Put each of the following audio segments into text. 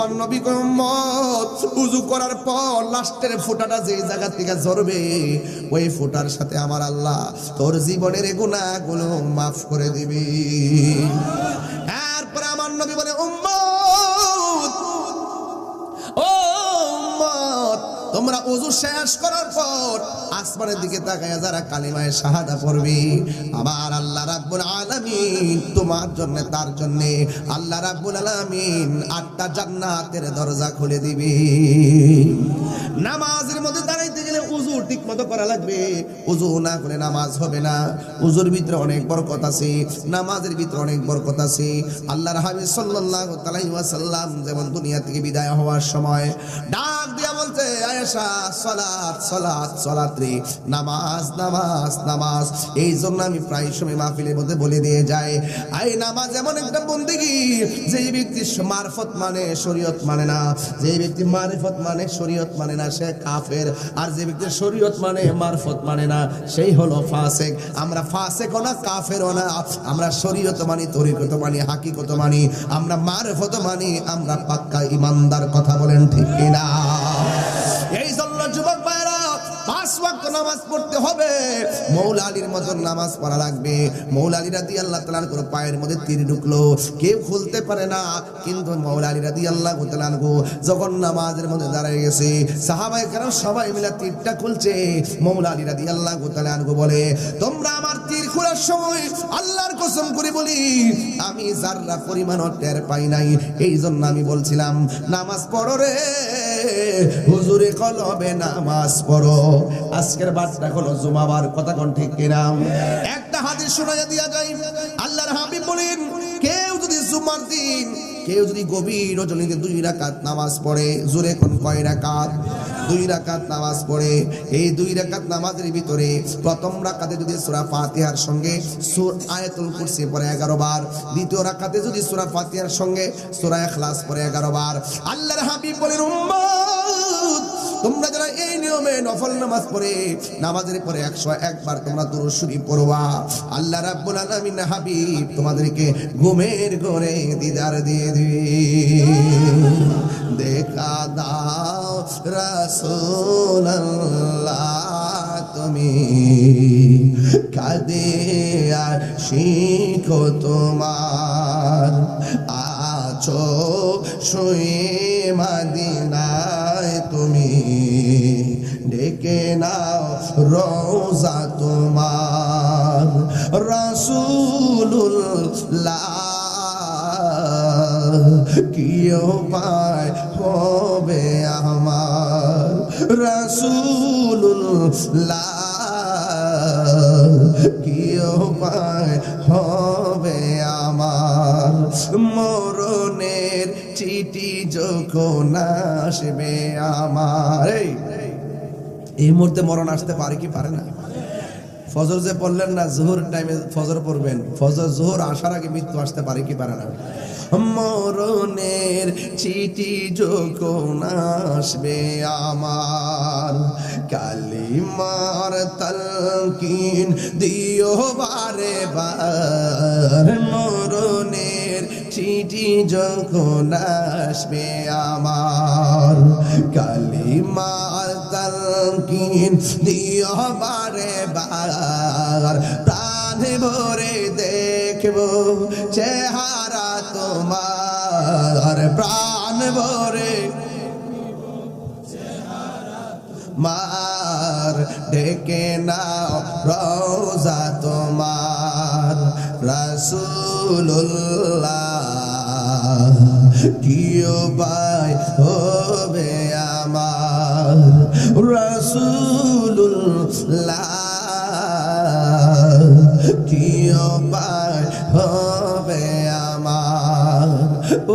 আমার নবী কয় উম্মত ওযু করার পর লাস্টের ফোঁটাটা যেই জায়গা থেকে ঝরবে ওই ফোঁটার সাথে আমার আল্লাহ তোর জীবনের গুনাহগুলো মাফ করে দিবে। এরপর আমার নবী বলে উম্মত ও উম্মত তোমরা ওযু শেষ করার পর আসমানের দিকে তাকায়া যারা কালিমায়ে শাহাদা পড়বে আমার আল্লাহ রাব্বুল আলামিন তোমার জন্য তার জন্য আল্লাহ রাব্বুল আলামিন 8টা জান্নাতের দরজা খুলে দিবে। নামাজের মধ্যে দাঁড়াইতে গেলে ওযু ঠিকমতো করা লাগবে, ওযু না করে নামাজ হবে না। ওযুর ভিতরে অনেক বরকত আছে, নামাজের ভিতরে অনেক বরকত আছে। আল্লাহর হাবিব সাল্লাল্লাহু আলাইহি ওয়াসাল্লাম যেমন দুনিয়া থেকে বিদায় হওয়ার সময় ডাক দিয়া বলতে আয়েশা সালাত সালাত সালাত রে, নামাজ নামাজ নামাজ। এই জন্য আমি প্রায় সময় মাহফিলের মধ্যে বলে দিয়ে যাই এই নামাজ এমন একটা বন্দেগী যেই ব্যক্তি মারফত মানে শরীয়ত মানে না, যেই ব্যক্তি মারফত মানে শরীয়ত মানে না সে কাফের, আর যে ব্যক্তি শরীয়ত মানে মারফত মানে না সেই হলো ফাসিক। আমরা ফাসিকও না কাফেরও না, আমরা শরীয়ত মানি, তরিকত মানি, হাকিকত মানি, আমরা মারফত মানি, আমরা পাক্কা ইমানদার। কথা বলেন ঠিক কিনা? এই জন্য যুবক ভাইরা 5 ওয়াক্ত নামাজ পড়তে হবে, মৌলা আলীর মতন নামাজ পড়া লাগবে। মৌলা আলী রাদিয়াল্লাহু তাআলা আনহু পায়ের মধ্যে তীর ঢুকলো, কেউ খুলতে পারে না, কিন্তু মৌলা আলী রাদিয়াল্লাহু তাআলা আনহু যখন নামাজের মধ্যে দাঁড়িয়ে গেছে সাহাবায়ে কেরাম সবাই মিলে তীরটা খুলছে। মৌলা আলী রাদিয়াল্লাহু তাআলা আনহু বলে তোমরা আমার তীর খোলার সময় আল্লাহর কসম করে বলি আমি যাররা পরিমাণও টের পাই নাই। এই জন্য আমি বলছিলাম নামাজ পড়ো রে হুজুরে কলবে নামাজ পড়ো। আজকের বারটা হলো জুমাবার, কথা কোন ঠিক কিনা? একটা হাদিস শোনায়া দিয়া যায়, আল্লাহর হাবিব বলেন কেউ যদি জুমার দিন কেউ যদি গভীর রজনীতে 2 রাকাত নামাজ পড়ে, জোরে কোন কয় রাকাত? 2 রাকাত নামাজ পড়ে। এই 2 রাকাত নামাজের ভিতরে প্রথম রাকাতে যদি সূরা ফাতিহার সঙ্গে আয়াতুল কুরসি পড়ে 11 বার, দ্বিতীয় রাকাতে যদি সূরা ফাতিহার সঙ্গে সূরা ইখলাস পড়ে 11 বার, আল্লাহর হাবিব বলেন উম্মত তোমরা যারা এই নিয়মে নফল নামাজ পড়ে নামাজের পরে 101 বার তোমরা দুরূদ শরীফ পড়বা, আল্লাহ রাব্বুল আলামিন হাবিব তোমাদেরকে ঘুমের ঘরে দিদার দিয়ে দিবে। দেখা দাও রাসূলুল্লাহ তুমি কাঁদে আশিক তোমার, আছো শুয়ে মদিনায় তুমি ডেকে নাও রওজা তোমার। রাসূলুল্লাহ কি উপায় হবে আমার, রাসূলুল্লাহ কি উপায় হবে আমার। মরণের চিঠি যখন আসবে আমার, এই মুহূর্তে মরণ আসতে পারে কি পারে না? ফজর যে পড়লেন না, জোহর টাইমে ফজর পড়বেন, ফজর জোহর আসার আগে মৃত্যু আসতে পারে কি পারে না? মরণের চিঠি যখন আসবে আমার, কালিমার তালকিন দিও বারে বার। মরণের চিঠি যখন আসবে আমার, কালিমার তালকিন দিও বারে বার। প্রাণ ভরে দেখবো চেহারা তোমার, প্রাণ ভরে মার ডেকে নাও রওজা তোমার। রাসূলুল্লাহ কি উপায় হবে আমার, রাসূলুল্লাহ কি উপায় হবে আমার।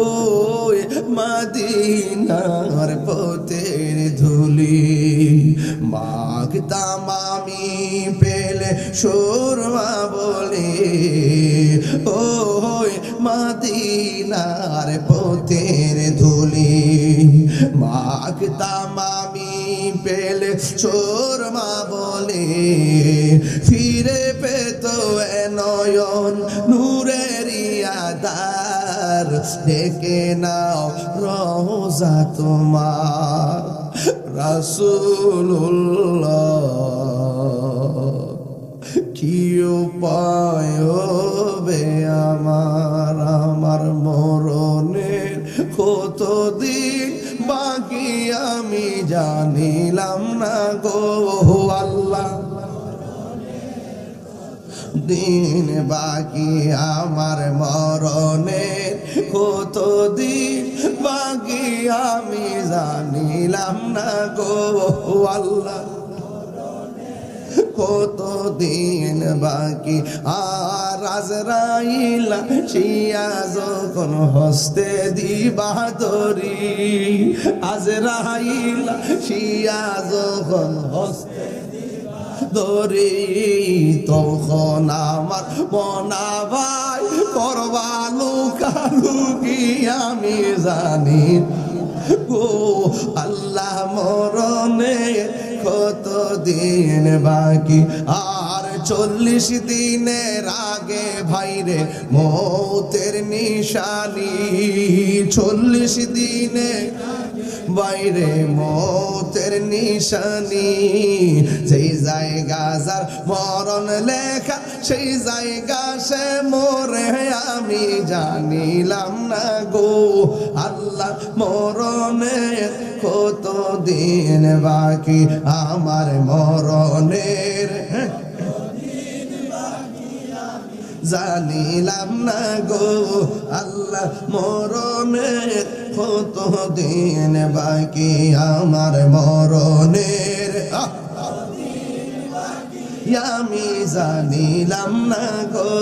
ওই মদিনার পথের ধুলি মাগতাম আমি পেলে সুরমা বলে, ওই মদিনার পথের ধুলি মাগতাম আমি পেলে সুরমা বলে। ফিরে পেত নয়ন নূরের আধার, ডেকে নাও রওজা তোমার রাসূলুল্লাহ কি উপায় হবে আমার মরণের কতদিন বাকি আমি জানিলাম না গো আল্লাহ দিন বাকি আমার মরণের কতদিন বাকি আমি জানিলাম না গো আল্লাহ কতদিন বাকি আর আজরাইল শিয়া যখন হস্তে দিবা ধরি আজরাইল শিয়া যখন হস্তে ধরি তখন আমার মনা ভাই করবা লুকালুকি আমি জানি গো আল্লাহ মরণে কতদিন বাকি আর 40 দিনের আগে ভাইরে মৌতের নিশানি 40 দিনে বাইরে মৌতের নিশানি সেই জায়গা যার মরণ লেখা সেই জায়গা সে মরে আমি জানিলাম না গো আল্লাহ মরণের কতদিন বাকি আমার মরণের জানিলাম না গো আল্লাহ মরণের কতদিন বাকি আমার মরণের আমি জানিলাম না গো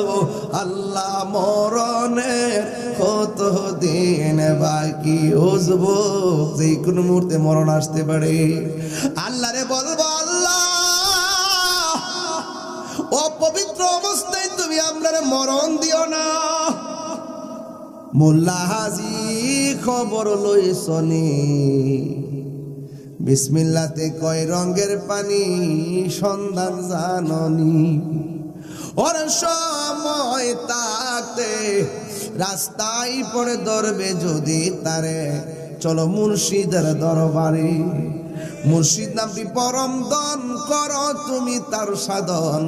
আল্লাহ মরণের কতদিন বাকি ওজবো যে কোন মুহূর্তে মরণ আসতে পারে আল্লাহরে বলবো আল্লাহ অপবিত্র অবস্থায় তুমি আমরারে মরণ দিও না মোল্লা হাজি খবর লইছনি বিসমিল্লাতে কয় রঙের পানি সন্ধান জাননি ওর সময় তাতে রাস্তায় পড়ে ধরবে যদি তারে চলো মুর্শিদের দরবারে মুর্শিদ নামটি পরম দন করো তুমি তার সাধন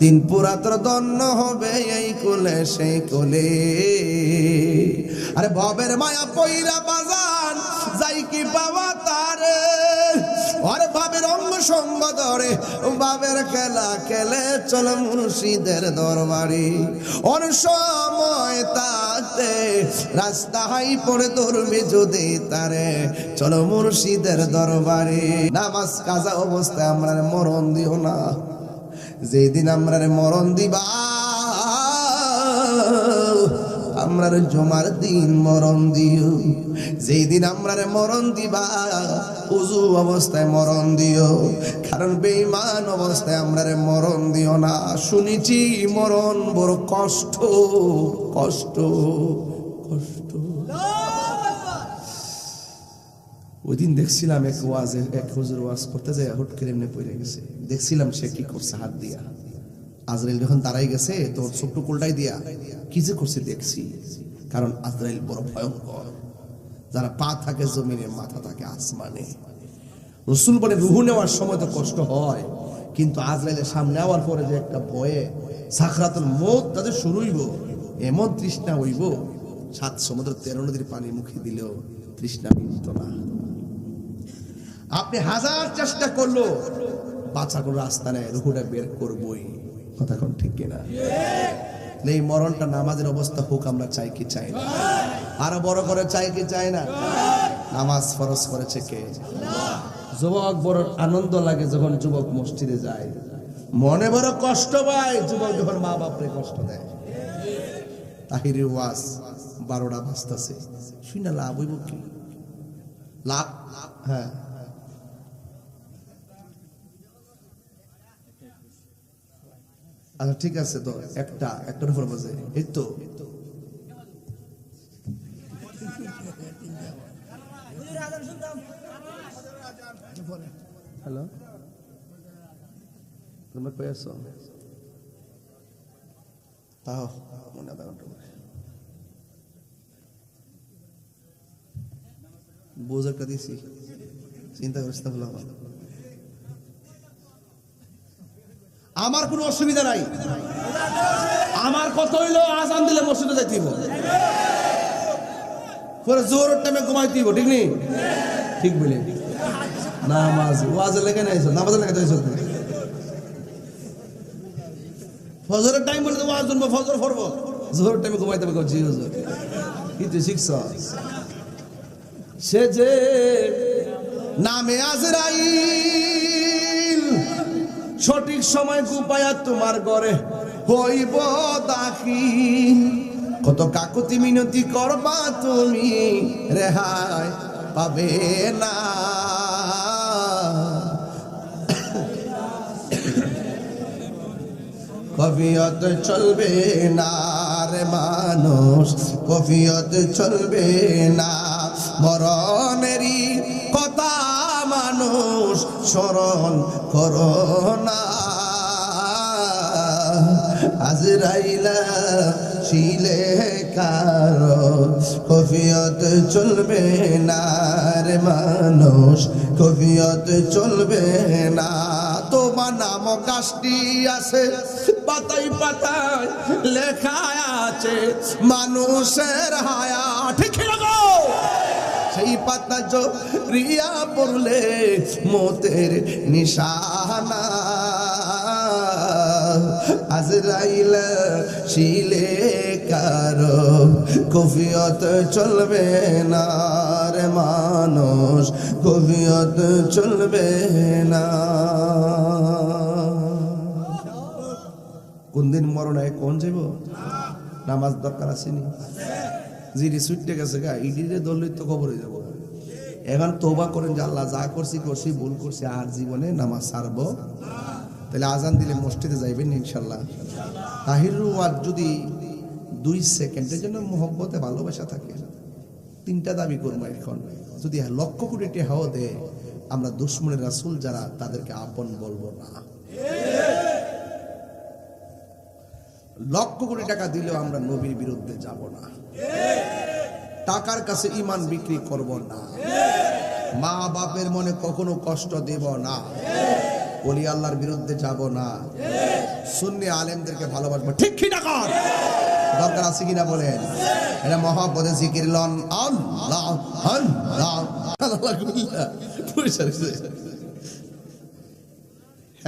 দিন পুরাতর দন্য হবে এই কোলে সেই কোলে আরে ভবের মায়া পইরা বাজান যাই কি পাওয়া তারে আরে ভাবের অঙ্গ সঙ্গ ধরে ভাবের খেলা খেলে চলো মুর্শিদের দরবারে ওর সময় তাতে রাস্তায় পড়ে ধরবে যদি তারে চলো মুর্শিদের দরবারে নামাজ কাজা অবস্থায় আমরা মরণ দিও না যেদিন আমরা মরণ দিবা আমরার জমার দিন মরণ দিও যেই দিন আমরারে মরণ দিবা উজু অবস্থায় মরণ দিও কারণ বেঈমান অবস্থায় আমরারে মরণ দিও না শুনেছি মরণ বড় কষ্ট কষ্ট কষ্ট ওই দিন দেখছিলাম এক ওয়াজে এক হুজুর ওয়াজ করতে যায় হুট করে এমনি পড়ে গেছে দেখছিলাম সে কি করছে হাত দিয়া আজরাইল যখন দাঁড়াই গেছে তোর ছোট্ট কোলটাই দিয়া কি যে করছে দেখছি কারণ আজরাইল বড় ভয়ঙ্কর যারা পা থাকে জমিনে মাথা থাকে আসমানে রাসূল বলে রূহ নেওয়ার সময় তো কষ্ট হয় কিন্তু আজরাইলের সামনে আওয়ার পরে যে একটা ভয়ে সাকরাতুল মউত তাদের শুরু হইব এমন তৃষ্ণা হইব 7 সমুদ্র 13 নদীর পানি মুখে দিলেও তৃষ্ণা মিটত না আপনি হাজার চেষ্টা করলো বাঁচা কোনো রাস্তা নেই রূহটা বের করবই কথা কোন ঠিক কিনা এই মরণটা নামাজের অবস্থা হোক আমরা চাই কি চাই না আরো বড় করে চাই কি চাই না নামাজ ফরজ করেছে কে আল্লাহ যুবক বড় আনন্দ লাগে যখন যুবক মসজিদে যায় মনে বড় কষ্ট পায় যুবক যখন মা বাপরে কষ্ট দেয় তাহিরের ওয়াজ 12টা বাজতাছে শুনে লাভ হইব কি লাভ হ্যাঁ আচ্ছা ঠিক আছে তো একটার উপর বাজে এই তো হ্যালো তোমরা কই আছো তাও মনে আধা ঘন্টা বোঝ একটা দিছি, চিন্তা করিস না। আমার কোনো অসুবিধা নাই, আমার কথা হইলো আজান দিলে মসজিদে যাইতে হইব, পরে জোরের টাইমে ঘুমাইতে হইব, ঠিক নেই? ঠিক বলে নামাজ ওয়াজের লেগে নাই, নামাজের লেগে যাইছ, ফজরের টাইম বলে ওয়াজ শুনবো, ফজর পড়বো, জোরের টাইমে ঘুমাইতে হবে। জি হুজুর, কি তুই শিখছ? সে যে নামে আজরাইল, সঠিক সময় কুপায়া তোমার ঘরে হইব দাখিল। কত কাকুতি মিনতি করবা তুমি, রেহাই পাবে না। কফিয়ত চলবে না রে মানুষ, কফিয়ত চলবে না। মরণেরই কথা মানুষ স্মরণ করো না। আজরাইলা শিলে কারো কফিয়ত চলবে না রে মানুষ, কফিয়ত চলবে না। তোমার নাম কাজটি আছে পাতায় পাতায় লেখা আছে, মানুষের হায়া ঠিক লাগো সেই পাতা জড়িয়া পড়লে মতের নিশানা। আজরাইলা শিলে কারো কফিয়ত চলবে না রে মানুষ, কফিয়ত চলবে না। কোন দিন মরণ হয় কোন যাব, নামাজ দরকার আসেনি। জিডি ছুটতে গেছে গা, ইডিরে দলই তো খবর হয়ে যাবো। এখন তওবা করেন যে আল্লাহ যা করছি করছি, ভুল করছি, আর জীবনে নামাজ ছাড়বো। তাহলে আজান দিলে মসজিদে যাইবেন ইনশাল্লাহ। তাহিরুর ওয়াজ যদি 2 সেকেন্ডের জন্য মোহব্বতে ভালোবাসা থাকে, 3টা দাবি করবো এখন। যদি লক্ষ কোটি টাকাও দেয়, আমরা দুশমনের রাসূল যারা তাদেরকে আপন বলবো না। লক্ষ কোটি টাকা দিলেও আমরা নবীর বিরুদ্ধে যাব না। টাকার কাছে ঈমান বিক্রি করব না। মা বাপের মনে কখনো কষ্ট দেব না। ওলি আল্লাহর বিরুদ্ধে যাব না। সুন্নি আলেমদেরকে ভালোবাসবো, ঠিক কি না? কর দরকার আছে কিনা বলেন? এটা মহব্বতে জিকির লন, আল্লাহ আল্লাহ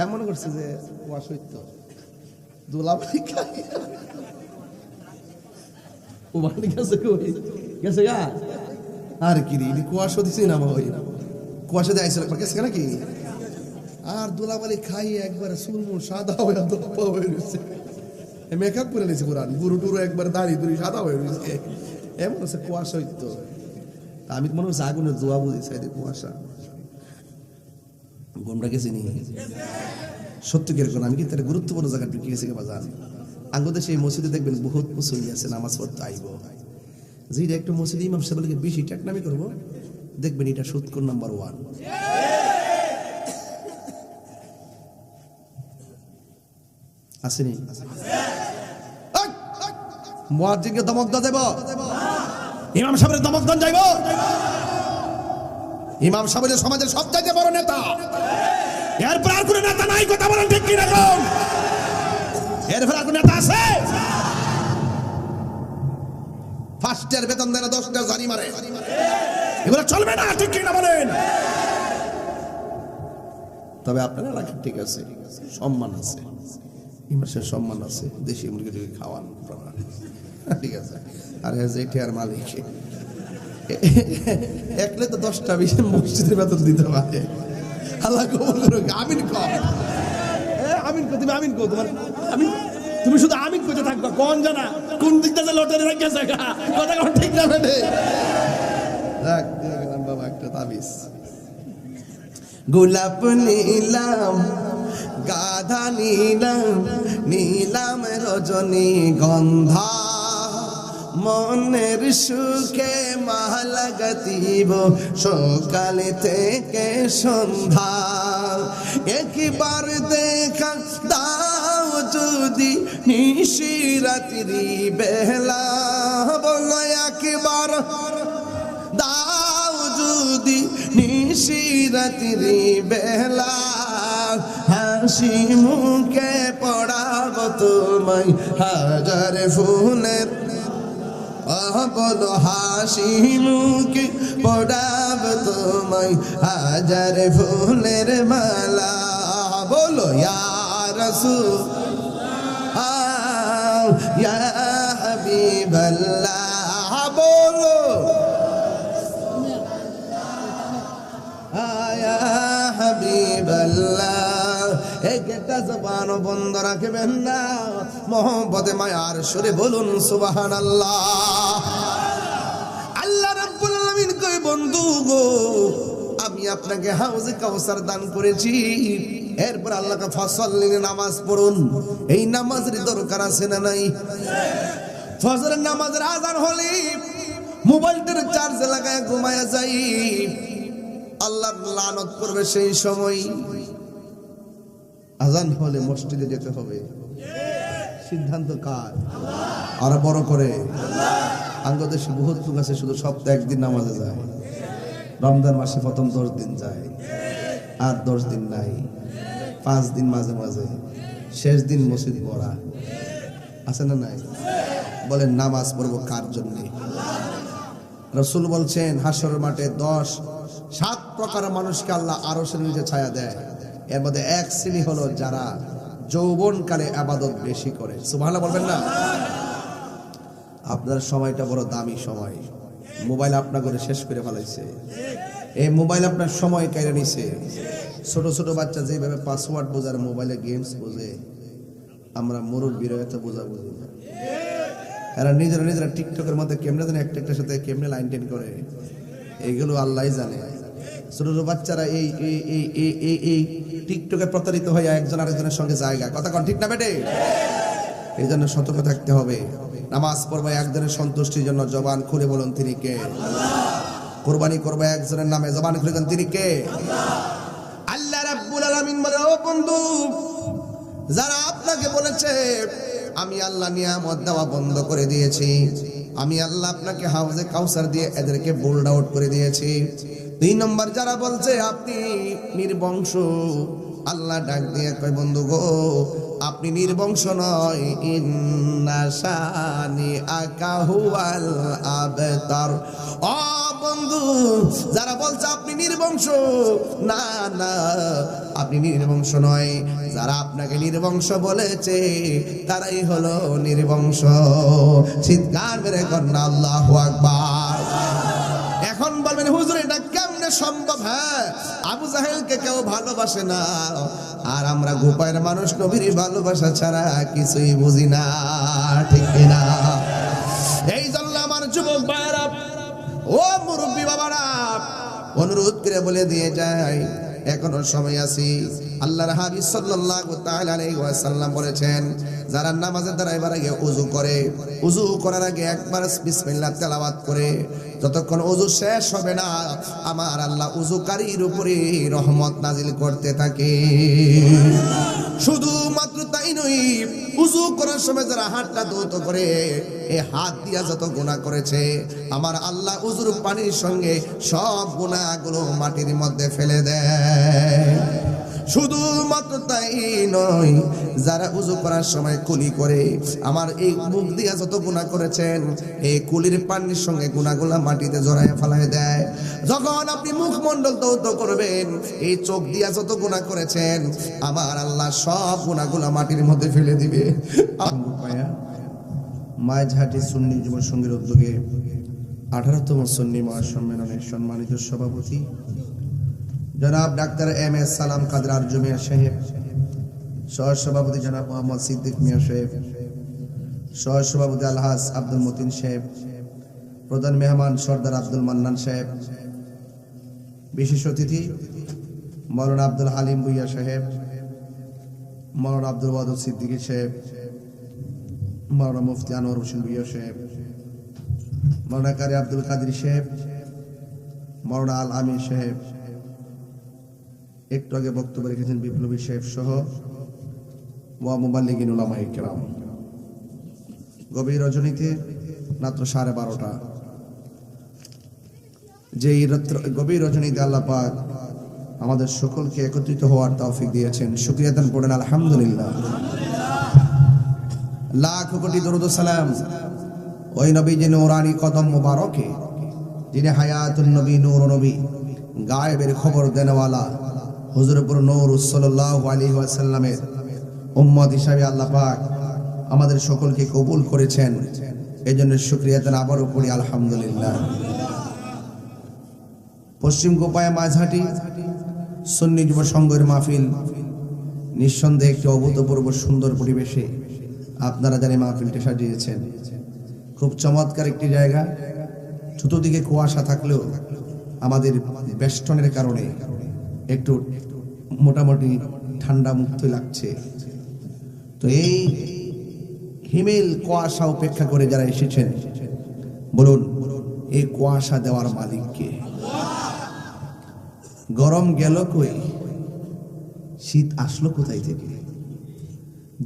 এমন করছে যে কুয়া সত্য দুলাভাই গেছে গা। আর কি রে, কুয়াশা দিছি না ভাই, কুয়াশা দিয়ে আইসা গেছে নাকি? আর দুলাবালি খাই একবারে চুলমুল সাদা হয়ে রয়েছে, মেকআপ করে নিয়েছে পুরান, গুরু টুরু একবার দাঁড়িয়ে দুড়ি সাদা হয়ে রয়েছে। এমন আছে কুয়াশা হইতো। আমি মনে হচ্ছে আগুনের জোয়া বুঝি চাই কুয়াশা গোমরা গেছি নি সত্যি কিরকম। আমি কিন্তু একটা গুরুত্বপূর্ণ জায়গা ঢুকে গেছি বাজার। আঙ্গুদের সেই মসজিদে দেখবেন বহুত মুসল্লি আছে, নামাজ পড়তে আইব। যেটা একটু মসজিদে ইমাম সাহেবকে বেশি টাকনামি করবো, দেখবেন এটা সুৎকর নাম্বার 1। আসেনি মুয়াজ্জিনকে দমক দেব, ইমাম সাহেবের দমক দেন যাইব। ইমাম সাহেব সমাজের সবচাইতে বড় নেতা, এরপর আর কোন নেতা নাই। কথা বলেন ঠিক কি রকম? এরপর আর কোন নেতা আছে? ফার্স্ট ইয়ার বেতন দেয় না, 10টা জারি মারে, এগুলো চলবে না, ঠিক কি না বলেন? তবে আপনারা রাখেন, ঠিক আছে, সম্মান আছে, ইমামের সম্মান আছে, দেশি মুরগি টুরগি খাওয়ান, ঠিক আছে। আর যেটি আর মালিক একলে তো 10টা 20 মসজিদের বেতন দিতে পারে। আল্লাহ কবুল করুক। আমিন কও, আমিন কও, তুমি আমিন কও। তোমার আমিন, তুমি শুধু আমিন কইতে থাকবা, কোন জানা কোন দিক থেকে লটারি রেখে গেছে, কথা কোন ঠিক না বেটে। রাখ দিলাম বাবা একটা তাবিজ। গোলাপ নীলাম, গাধা নীলাম, নীলাম রজনী গন্ধা, মনের সুখে মালা গাতিব সকালে থেকে সন্ধ্যা। একবার দেখা দাও যদি নিশি রাত্রি বেলা, বলো একবার দাও যদি নিশিরাত্রি বেলা হাসি মুখে পড়াবো তোমায় হাজার ফুলের বলো হাসি মুখে পড়াবো তোমায় হাজার ফুলের মালা বলো ইয়া রাসূল ইয়া হাবিবাল্লাহ বলো ইয়া হাবিবাল্লাহ একটা জবান বন্ধ রাখবেন না মোহব্বতে মায়ার সুরে বলুন সুবহানাল্লাহ আল্লাহ রাব্বুল আলামিন কই বন্ধু গো আমি আপনাকে হাউজে কাউসার দান করেছি এরপর আল্লাহকে ফসল নামাজ পড়ুন এই নামাজের দরকার আছে না নাই ফজরের নামাজের আজান হলে মোবাইলটার চার্জ লাগায় ঘুমায়া যাই আল্লাহর লানত পড়বে সেই সময় আজান হলে মসজিদে যেতে হবে সিদ্ধান্ত কার আর বড় করে আঙ্গদেশে বহুত লোক আছে শুধু সপ্তাহে একদিন নামাজে যায় রমজান মাসে প্রথম 10 দিন যায় আর 10 দিন নাই 5 দিন মাঝে মাঝে শেষ দিন মসজিদ পড়া আছে না নাই বলেন নামাজ পড়বো কার জন্য রাসূল বলছেন হাসরের মাঠে 7 প্রকার মানুষকে আল্লাহ আরশের নিচে ছায়া দেয় এর মধ্যে এক শ্রেণী হলো যারা যৌবনকালে ইবাদত বেশি করে সুবহানাল্লাহ বলবেন না আপনার সময়টা বড় দামি সময় মোবাইল আপনার করে শেষ করে ফেলাইছে এই মোবাইল আপনার সময় কেড়ে নিছে ছোট ছোট বাচ্চা যেভাবে পাসওয়ার্ড বোঝার মোবাইলে গেমস বোঝে আমরা মুরব্বীরা এত বোঝা বুঝি না এরা নিজেরা টিকটকের মধ্যে কেমনে জানে একটার সাথে কেমনে লাইন টেন করে এইগুলো আল্লাহই জানে ছোট ছোট বাচ্চারা এই টিকটকে প্রতারিত হয়ে একজন আরেকজনের সঙ্গে জায়গা কথা কোন ঠিক না বেটে এই জন্য সতর্ক থাকতে হবে নামাজ পড়বে একজনের সন্তুষ্টির জন্য জবান খুলে বলুন তিনি কে কুরবানি করবে একজনের নামে জবান খুলে দেন তিনি কে আল্লাহ রাব্বুল আলামিন বলে ও বন্ধু যারা আপনাকে বলেছে আমি আল্লাহ নিয়ামত দেওয়া বন্ধ করে দিয়েছি আমি আল্লাহ আপনাকে হাউজে কাউসার দিয়ে এদেরকে বোল্ড আউট করে দিয়েছি 2 নম্বর যারা বলছে আপনি নির্বংশ আল্লাহ ডাক দিয়ে কয় বন্ধু গো আপনি নির্বংশ নয় ইন্না শানি আকাহুয়াল আবতার ও বন্ধু যারা বলছে আপনি নির্বংশ না না আপনি নির্বংশ নয় যারা আপনাকে নির্বংশ বলেছে তারাই হলো নির্বংশ চিৎকার মেরে কন্যা আল্লাহু আকবার এখন বলবেন হুজুর এটা কেমনে সম্ভব হ্যাঁ আবু জাহেলকে কেউ ভালোবাসে না আর আমরা গোপায়ের মানুষ নবীর ভালোবাসা ছাড়া কিছুই বুঝি না ঠিক কিনা এই জন্য আমার যুবক ভাইরা ও মুরব্বী বাবারা অনুরোধ করে বলে দিয়ে যায় এখনো সময় আছে আল্লাহর হাবিব সাল্লাল্লাহু তাআলা আলাইহি ওয়াসাল্লাম বলেছেন যারা নামাজে দাঁড়াইবার আগে ওযু করে ওযু করার আগে একবার বিসমিল্লাহ তেলাওয়াত করে যতক্ষণ ওযু শেষ হবে না আমার আল্লাহ ওযুকারীর উপরে রহমত নাজিল করতে থাকে শুধু মাত্র তাই নয় ওযু করার সময় যারা হাতটা ধৌত করে এই হাত দিয়া যত গুনাহ করেছে আমার আল্লাহ ওযুর পানির সঙ্গে সব গুনাহগুলো মাটির মধ্যে ফেলে দেয় শুধু মাত্র তাই নয় যারা ওযু করার সময় কুলি করে আমার এই মুখ দিয়া যত গুনাহ করেছেন এই কুলির পানির সঙ্গে গুনাহগুলো মাটিতে জড়ায় ফেলায় দেয় যখন আপনি মুখমণ্ডল ধৌত করবেন এই চোখ দিয়া যত গুনাহ করেছেন আমার আল্লাহ সব গুনাহগুলো মাটির মধ্যে ফেলে দিবে মাঝহাটি সুন্নি যুব সংঘের উদ্যোগে 18তম সুন্নি মহাসম্মেলনের সম্মানিত সভাপতি জনাব ডাক্তার এম.এস. সালাম কাদের আরজু মিয়া সাহেব, সহ সভাপতি জনাব মোহাম্মদ সিদ্দিক মিয়া সাহেব, সহ সভাপতি আলহাজ আব্দুল মতিন সাহেব, প্রধান মেহমান সর্দার আব্দুল মান্নান সাহেব, বিশেষ অতিথি মৌলানা আব্দুল হালিম ভুইয়া সাহেব, মৌলানা আব্দুল ওয়াদুদ সিদ্দিকী সাহেব, মৌলানা মুফতি আনোয়ার হোসেন ভুইয়া সাহেব, মৌলানা কারি আব্দুল কাদের সাহেব, মৌলানা আল আমির সাহেব, একটু আগে বক্তব্য রেখেছেন বিপ্লবী সাহেব সহ ওয়া মুবাল্লিগিন উলামায়ে কেরাম। গভীর রজনীতে মাত্র 12:30 যে এই গভীর রজনীতে আল্লাহ পাক আমাদের সকলকে একত্রিত হওয়ার তৌফিক দিয়েছেন। শুকরিয়া দান করেন আলহামদুলিল্লাহ। লাখ কোটি দরুদ ও সালাম ওই নবীজি নূরানি কদম মুবারকে, যিনি হায়াতুন নবী, নূর নবী, গায়েবের খবর দেনওয়ালা হুজুরপুর নূর সাল্লাল্লাহু আলাইহি ওয়াসাল্লামের উম্মত হিসাবে আল্লাহ পাক আমাদের সকলকে কবুল করেছেন। এজন্য শুকরিয়া দেন আবারও পড়ি আলহামদুলিল্লাহ। পশ্চিম কোপায় মাঝহাটি সুন্নি যুব সংঘের মাহফিল, নিঃসন্দেহে একটি অভূতপূর্ব সুন্দর পরিবেশে আপনারা জানি মাহফিলটি সাজিয়েছেন। খুব চমৎকার একটি জায়গা। চতুর্দিকে কুয়াশা থাকলেও আমাদের বেষ্টনের কারণে একটু মোটামুটি ঠান্ডা মুক্ত লাগছে। তো এই হিমেল কুয়াশা উপেক্ষা করে যারা এসেছেন, বলুন এই কুয়াশা দেওয়ার মালিক কে? গরম গেল কই, শীত আসলো কোথায় থেকে?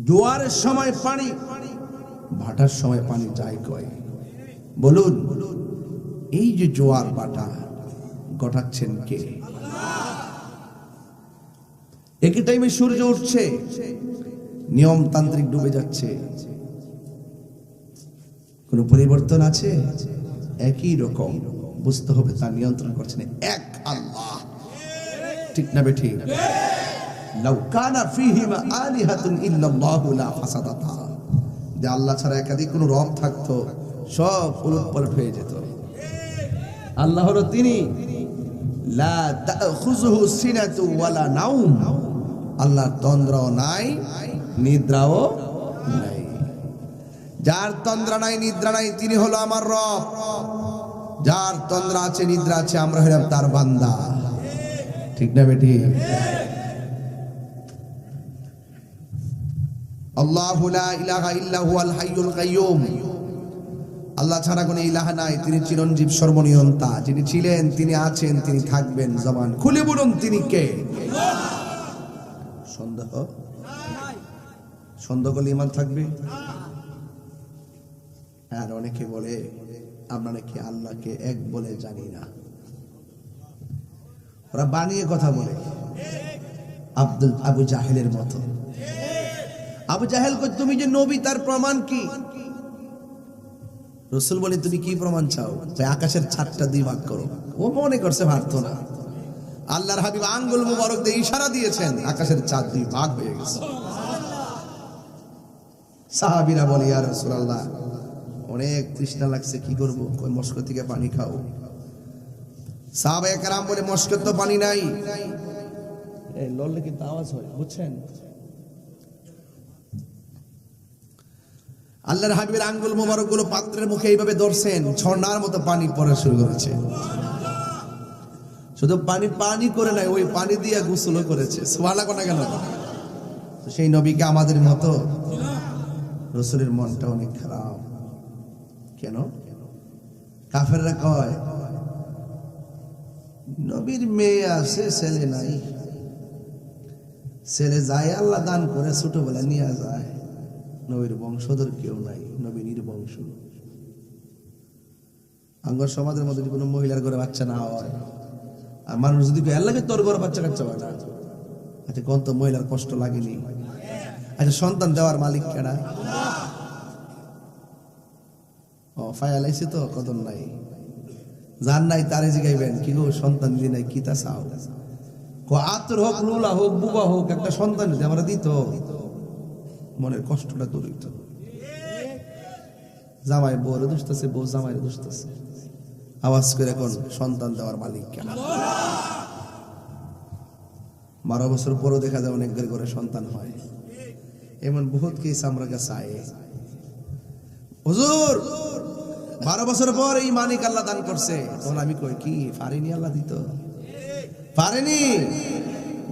জোয়ারের সময় পানি, ভাটার সময় পানি যায় কই? বলুন এই যে জোয়ার ভাটা ঘটাচ্ছেন কে? একই টাইমে সূর্য উঠছে, নিয়মতান্ত্রিক ডুবে যাচ্ছে, কোন পরিবর্তন আছে? একই রকম। বুঝতে হবে তার নিয়ন্ত্রণ করছেন এক আল্লাহ। ঠিক না বেঠি? লাউ কানা ফীহিমা আলিহাতুন ইল্লাল্লাহু লা ফাসাদাতা। যে আল্লাহ ছাড়া একাধিক কোন রব থাকতো, সব উলটপালট হয়ে যেত। আল্লাহ হলো তিনি, লা তাখুযুহু সিনাতু ওয়ালা নাউম। আল্লাহর তন্দ্রাও নাই, নিদ্রাও নাই। যার তন্দ্রা নাই, নিদ্রা নাই, তিনি হলো আমার রব। যার তন্দ্রা আছে, নিদ্রা আছে, আমরা হলাম তার বান্দা। ঠিক না বেটি? আল্লাহু লা ইলাহা ইল্লা হুয়াল হাইয়ুল কাইয়ুম। আল্লাহ ছাড়া কোনো ইলাহ নাই, তিনি চিরঞ্জীব, সর্বনিয়ন্তা। যিনি ছিলেন, তিনি আছেন, তিনি থাকবেন। জবান খুলে বলুন তিনি কে? সন্দেহ সন্দেহ করলে ঈমান থাকবে? আর অনেকে বলে আমরা নাকি আল্লাহকে এক বলে জানি না। ওরা বানিয়ে কথা বলে, আবু জাহেলের মতো। আবু জাহেল কই তুমি যে নবী, তার প্রমাণ কি? রাসূল বলে তুমি কি প্রমাণ চাও? আকাশের ছাদটা দুই ভাগ করো। ও মনে করছে পারতো না। আল্লাহর হাবিব আঙ্গুল মুবারক দিয়ে ইশারা দিয়েছেন, আকাশের চাঁদ দুই ভাগ হয়ে গেছে। সাহাবীরা বলে ইয়া রাসূলুল্লাহ অনেক তৃষ্ণা লাগছে, কি করব? কই মস্ক থেকে পানি খাও। সাহাবায়ে কেরাম বলে মস্কের তো পানি নাই। এই লড়লে কিন্তু আওয়াজ হয়, বুঝছেন? আল্লাহর হাবিবের আঙ্গুল মোবারক গুলো পাত্রের মুখে এইভাবে ধরছেন, ঝর্ণার মতো পানি পড়া শুরু করেছে। শুধু পানি পানি করে নাই, ওই পানি দিয়ে গোসলও করেছে। সুবহানাল্লাহ কোনা কেন? সেই নবীকে আমাদের মতো। রাসূলের মনটা অনেক খারাপ। কেন? কাফেররা কয় নবীর মেয়ে আছে, ছেলে নাই। ছেলে যায়, আল্লাহ দান করে, ছোটবেলা নিয়ে যায়। নবীর বংশধর কেউ নাই, নবী নির্বংশ। আঙ্গর সমাজের মধ্যে কোনো মহিলার ঘরে বাচ্চা না হয়, আর মানুষ যদি আল্লাহকে তোর ঘরে বাচ্চা কাচ্চা হয় না, আচ্ছা কোন তো মহিলার কষ্ট লাগেনি? আচ্ছা সন্তান দেওয়ার মালিক কেডা? ও ফায়ালাইছে তো কদর নাই, যার নাই তারে জিগাইবেন কি গো সন্তান দিই নাই, কি তা চাও? আতর হোক, লুলা হোক, বুবা হোক, একটা সন্তান যদি আমরা দিত, মনের কষ্টটা দূর হইত। জামাই বউরে দুষতেছে, বউ জামাইরে দুষতেছে, আওয়াজ করে এখন সন্তান দেওয়ার মালিক কেন? 12 বছর পরও দেখা যায় অনেকের ঘরে সন্তান হয়। এমন বহুত কেস আমরা কাছে আয়ে, হুজুর 12 বছর পর এই মানিক আল্লাহ দান করছে। তখন আমি কই কি পারিনি? আল্লাহ দিত পারেনি?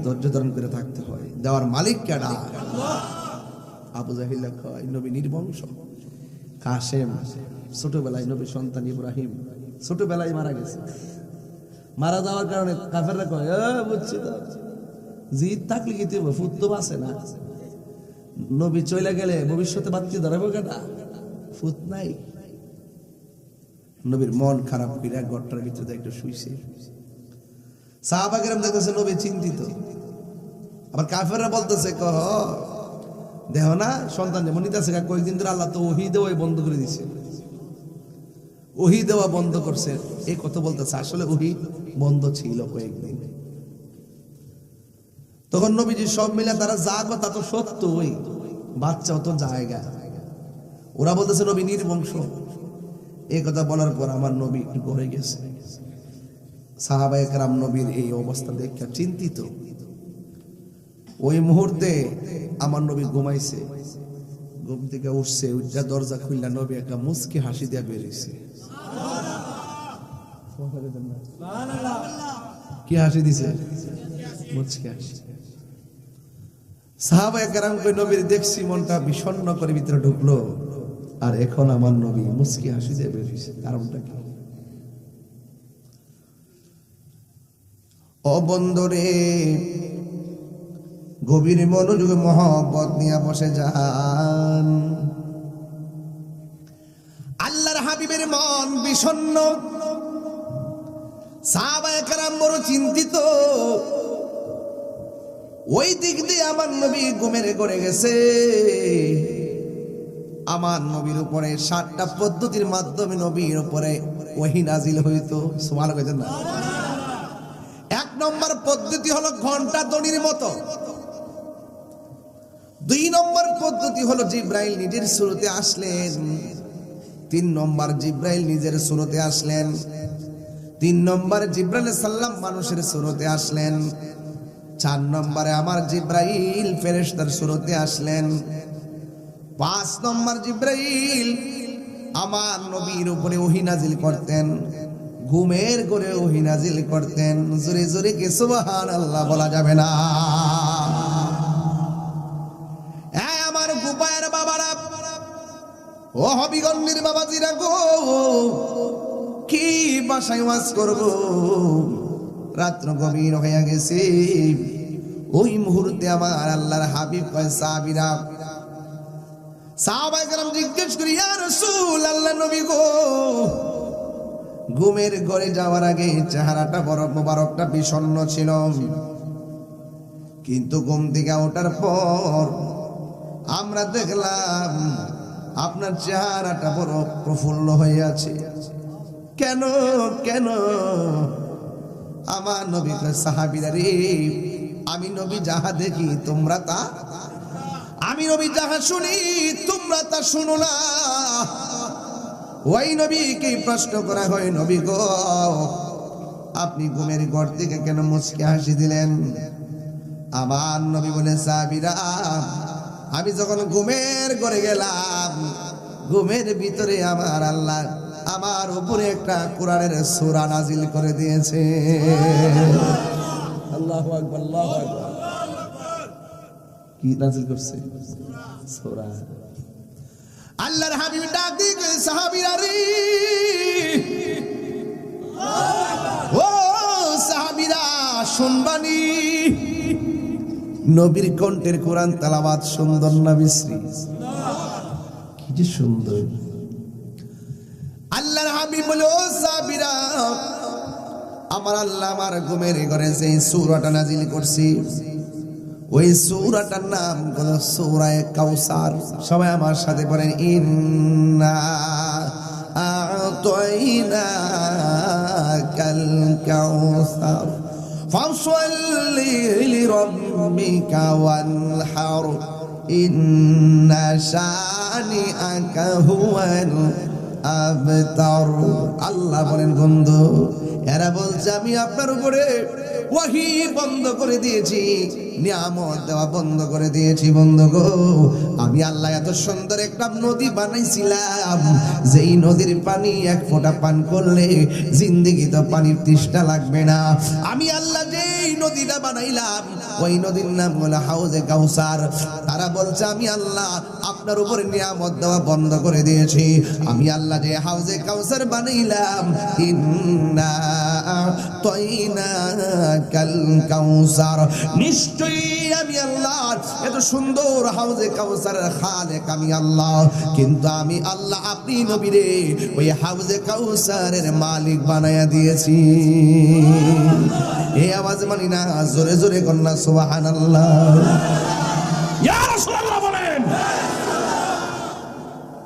ধৈর্য ধারণ করে থাকতে হয়। দেওয়ার মালিক কেডা? আবু জাহিল কয় নবী নির্বংশ। কাসেম ছোটবেলায় নবী সন্তান ইব্রাহিম ছোটবেলায় মারা গেছে। মারা যাওয়ার কারণে কাফেররা কয় বুঝছি তো, জিদ থাকলে কি তুই ফুত তো বাঁচে না। নবী চলে গেলে ভবিষ্যতে বাচ্চা ধরাবো কেডা? ফুত নাই। নবীর মন খারাপ কইরা ঘরটার ভিতরে একটু শুইছে। সাহাবা কেরাম দেখতেছে নবী চিন্তিত। আবার কাফেররা বলতেছে দেহ না সন্তান যেমন নিতেছে কয়েকদিন ধরে আল্লাহ তো ওহী দেওয়া বন্ধ করে দিছে, ওহী দেওয়া বন্ধ করছে, এই কথা বলতেছে। আসলে ওহী বন্ধ ছিল কয়েকদিন। তখন নবীজি সব মিলে তারা যা কথা তো সত্যই, বাচ্চাও তো জায়গা। ওরা বলতেছে নবী নির্বংশ। এই কথা বলার পর আমার নবী একটু ঘরে গেছে। সাহাবায়ে কেরাম নবীর এই অবস্থা দেখে চিন্তিত। ওই মুহূর্তে আমার নবী ঘুমাইছে, ঘুম থেকে উঠছে, উঠা দরজা খুললা নবী একটা মুচকি হাসি দিয়া বেরিয়েছে। কি হাসি দিছে? মুচকি হাসি। সাহাবায়ে কেরাম কই নবীর দেখছি মনটা বিষণ্ণ করে ভিতরে ঢুকলো, আর এখন আমার নবী মুচকি হাসি দিয়ে বেরিয়েছে। কারণটা কি? ও বন্ধুরে, গভীর মনোযোগে মহব্বত নিয়ে বসে যান। আল্লাহর হাবিবের মন বিষণ্ণ, সাহাবায়ে কেরাম বড় চিন্তিত। ওই দিক দিয়ে আমার নবী ঘুমের ঘরে গেছে। আমার নবীর উপরে 7টা পদ্ধতির মাধ্যমে নবীর উপরে ওহী নাজিল হইতো। সুবহানাল্লাহ না? 1 নম্বর পদ্ধতি হলো ঘন্টা দড়ির মতো। 2 নম্বর পদ্ধতি হলো জিব্রাইল নিজের সুরতে আসলেন। 3 নম্বর জিব্রাইল নিজের সুরতে আসলেন। 3 নম্বর জিব্রাইল সাল্লাম মানুষের সুরতে আসলেন। 4 নম্বরে আমার জিব্রাইল ফেরেশতার সুরতে আসলেন। 5 নম্বর জিব্রাইল আমার নবীর উপরে ওহী নাজিল করতেন, ঘুমের ঘরে ওহী নাজিল করতেন। জোরে জোরে কি সুবহানাল্লাহ বলা যাবে না? আমার গোপায়ের বাবারা, ও হবিগঞ্জের বাবাজিরা গো, কি বাসায় ওয়াজ করব? রাত্র গভীর হয়ে গেছে। ওই মুহূর্তে আমার আল্লাহর হাবিব কয় সাহাবীরা, সাহাবায়ে কেরাম জিজ্ঞেস করি, ইয়া রাসূলুল্লাহ, নবী গো, ঘুমের ঘরে যাওয়ার আগে চেহারাটা বড় মোবারকটা বিষণ্ণ ছিল, কিন্তু ঘুম থেকে ওঠার পর আমরা দেখলাম আপনার চেহারাটা বড় প্রফুল্ল হয়ে আছে। কেন কেন? আমার নবী কয়, সাহাবীরা রে, আমি নবী যাহা দেখি তোমরা তা, আমি নবী যাহা শুনি তোমরা তা শুনো না। ওই নবীকে প্রশ্ন করা হয়, নবী গো, আপনি ঘুমের ঘর থেকে কেন মুচকি হাসি দিলেন? আমার নবী বলে, সাহাবীরা, আমি যখন ঘুমের ঘরে গেলাম, ঘুমের ভিতরে আমার আল্লাহ আমার উপরে একটা কোরআনের সূরা নাজিল করে দিয়েছে। আল্লাহু আকবার, আল্লাহু আকবার। কি নাজিল করছে? সূরা। আল্লাহর হাবিব ডাক দিয়ে সাহাবীরা রে, ও সাহাবীরা শুনবানি, নবীর কণ্ঠের কোরআন তেলাওয়াত সুন্দর না বিশ্রী? কি যে সুন্দর! আল্লাহর হাবিব বলে, ও সাহাবীরা, আমার আল্লাহ আমার ঘুমের ঘরে যে সূরাটা নাজিল করছি, ওই সূরাটার নাম হলো সূরা কাউসার। সবাই আমার সাথে পড়েন, ইন্না আ'তাইনাকাল কাউসার ফাসল্লি লিরাব্বিকা ওয়ানহার ইন্না শানিআকা হুয়াল আবতার। আল্লাহ বলেন, বন্ধু, এরা বলছে আমি আপনার উপরে ওহী বন্ধ করে দিয়েছি, নিয়ামত দেওয়া বন্ধ করে দিয়েছি। বন্ধু গো, আমি আল্লাহ এত সুন্দর একটা নদী বানাইছিলাম, যেই নদীর পানি 1 ফোঁটা পান করলে জিন্দেগি তো পানির তৃষ্ণা লাগবে না। আমি আল্লাহ যেই নদীটা বানাইলাম, ওই নদীর নাম হলো হাউজে কাউসার। তারা বলছে আমি আল্লাহ আপনার উপরে নিয়ামত দেওয়া বন্ধ করে দিয়েছি। আমি আল্লাহ যে হাউজে কাউসার বানাইলাম, ইন্না আ'তাইনাকাল কাউসার, নিশ্চয় নিশ্চয়ই আমি আল্লাহ, এত সুন্দর হাউজে কাউসারের খালেক আমি আল্লাহ, কিন্তু আমি আল্লাহ আপনি নবীরে ওই হাউজে কাউসারের মালিক বানায়া দিয়েছি। এই আওয়াজ মানি না, জোরে জোরে কন্যা সুবহানাল্লাহ। ইয়া রাসূলুল্লাহ বলেন,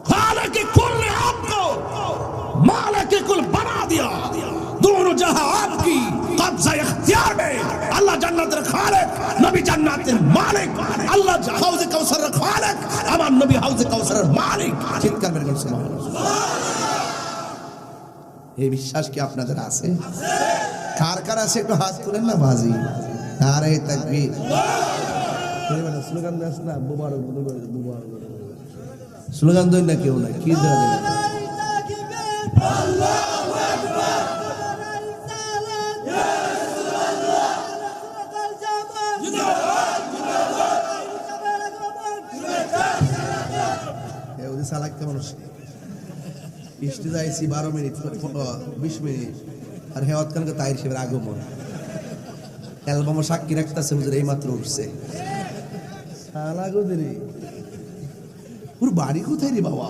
খালেক কুল ने आपको मालिक कुल बना दिया, दोनों जहां आपकी कब्जा इख्तियार में। अल्लाह जन्नतेर खालेक, नबी जन्नतेर मालिक। अल्लाह हाउजे काउसारेर खालेक, আমার নবী হাউজে কাউসারের মালিক। চিৎকার মেরে বলুন সুবহানাল্লাহ। এই বিশ্বাস কি আপনাদের আছে? কার কার আছে একটু হাত তুলেন না বাজি। নারে তাকবীর। স্লোগান দাস না, মুবারক মুবারক স্লোগান দেন না কেউ না, কি দেন? আল্লাহু আকবার, সালাক কেমন ইস্তে যাইছি 12 মিনিট 20 মিনিট আর হেওয়াত কানকে তাইর শিবের আগমন অ্যালবাম সাক্ষী রাখতেছে হুজুর এই মাত্র উঠছে। সালা গোদরে ওর বাড়ি কোথায় রে বাবা?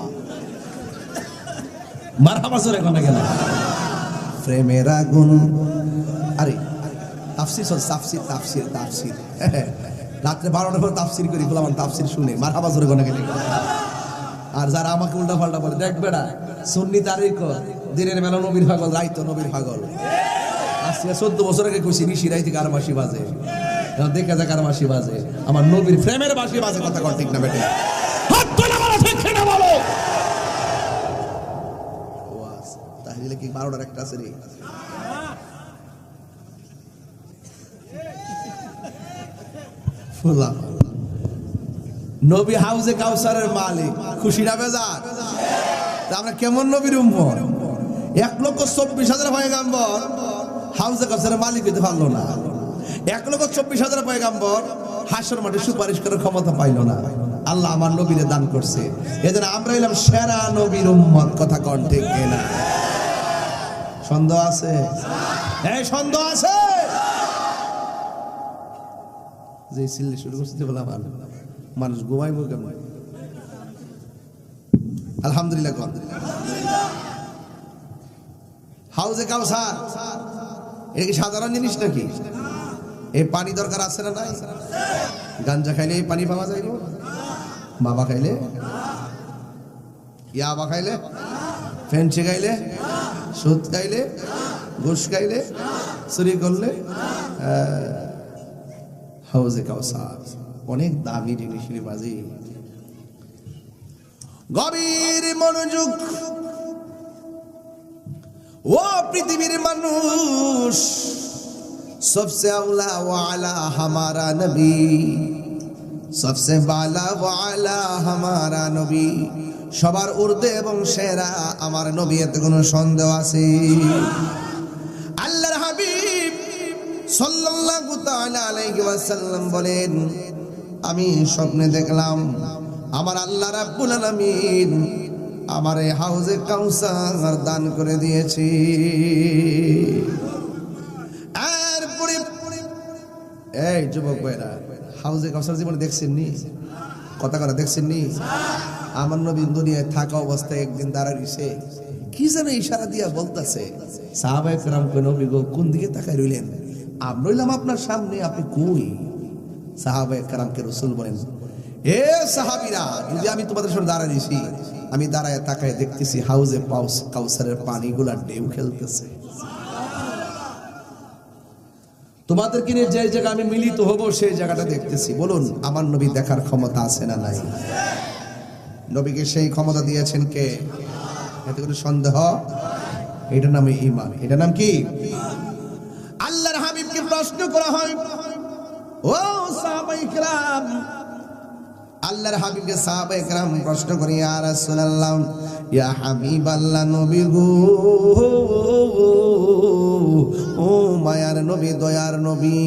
মারহাবা জোরে কোন কেন? প্রেমের আগুন। আরে তাফসীর তাফসীর তাফসীর তাফসীর রাতে 12টার পর তাফসীর করি, বললাম তাফসীর শুনে মারহাবা জোরে কোন কেন? আর যারা আমাকে উল্টা পাল্টা বলে, দেখ বেটা সুন্নি তারিখ দিনের বেলা নবীর পাগল, রাইতো নবীর পাগল। আজকে 14 বছর আগে কইছি নিশি রাইতে কার মাসি বাজে, দেখা যায় কার মাসি বাজে, আমার নবীর প্রেমের বাঁশি বাজে। কথা কর ঠিক না বেটে? হাত তুলে বলো, ঠিক না বলো? ওয়াস তাহলে কি 12টার একটা আছে রে? ফুলা নবী হাউজে কাউসারের মালিক, খুশি না বেজার? আমরা কেমন নবীর উম্মত? 1,24,000 পয়গাম্বর হাউজে কাউসারের মালিক হতে পারলো না। 1,24,000 পয়গাম্বর হাসর মাঠে সুপারিশ করার ক্ষমতা পাইল না। আল্লাহ আমার নবীরে দান করছে, এজন্য আমরা হইলাম সেরা নবীর উম্মত। কথা কন ঠিক কিনা? সন্দেহ আছে? এই সন্দেহ আছে? যে সিল্লি শুরু করতে বলা মানুষ ঘুমাইবো কেমন? আলহামদুলিল্লাহ। হাউজে কাউসার এটা কি সাধারণ জিনিস নাকি? এই পানি দরকার আছে না নাই? গাঞ্জা খাইলে এই পানি পাওয়া যাইব? বাবা খাইলে, ইয়াবা খাইলে, ফেন্সি খাইলে, সুদ খাইলে, ঘুষ খাইলে, চুরি করলে, হাউজে কাউসার অনেক দামি জিনিস রে বাজি। গভীর মনোযোগ। ও পৃথিবীর মানুষ, सबसे औला वाला हमारा नबी, सबसे बाला वाला हमारा नबी, সবার ঊর্ধ্বে এবং সেরা আমার নবী, এতে কোনো সন্দেহ আছে? আল্লাহর হাবিব সাল্লাল্লাহু তাআলা আলাইহি ওয়াসাল্লাম বলেন, আমি স্বপ্নে দেখলাম আমার আল্লাহ রাব্বুল আলামিন আমার এই হাউজে কাউসার দান করে দিয়েছে। এরপরে এই যুবক ভাইরা, হাউজে কাউসার জীবনে দেখছেন নি? কথা কথা দেখছেন নি? আমার নবী দুনিয়ায় থাকা অবস্থায় একদিন দাঁড়াইছে, কি যেন ইশারা দিয়া বলতেছে, সাহাবায়ে কেরাম কই নবী গো কোন দিকে তাকায় রইলেন? আমরা রইলাম আপনার সামনে, আপনি কই? সাহাবায়ে কেরামকে রাসূল বলেন, এ সাহাবীরা, যদি আমি তোমাদের সামনে দাঁড়াইছি, আমি দাঁড়ায় তাকায় দেখতেছি হাউজে কাউসারের পানিগুলা ঢেউ খেলতেছে। তোমাদেরকে নিয়ে যে জায়গা আমি মিলিত হব সেই জায়গাটা দেখতেছি। বলুন আমার নবী দেখার ক্ষমতা আছে না নাই? নবীকে সেই ক্ষমতা দিয়েছেন কে? এতে কোনো সন্দেহ? এটার নাম ঈমান। এটার নাম কি? আল্লাহর হাবিবকে প্রশ্ন করা হয়, ও সাহাবায়ে কেরাম, আল্লাহর হাবিবকে সাহাবায়ে কেরাম প্রশ্ন করে, ইয়া রাসূলুল্লাহ, ইয়া হাবিবাল্লাহ, নবী গো, ও মায়ার নবী দয়ার নবী,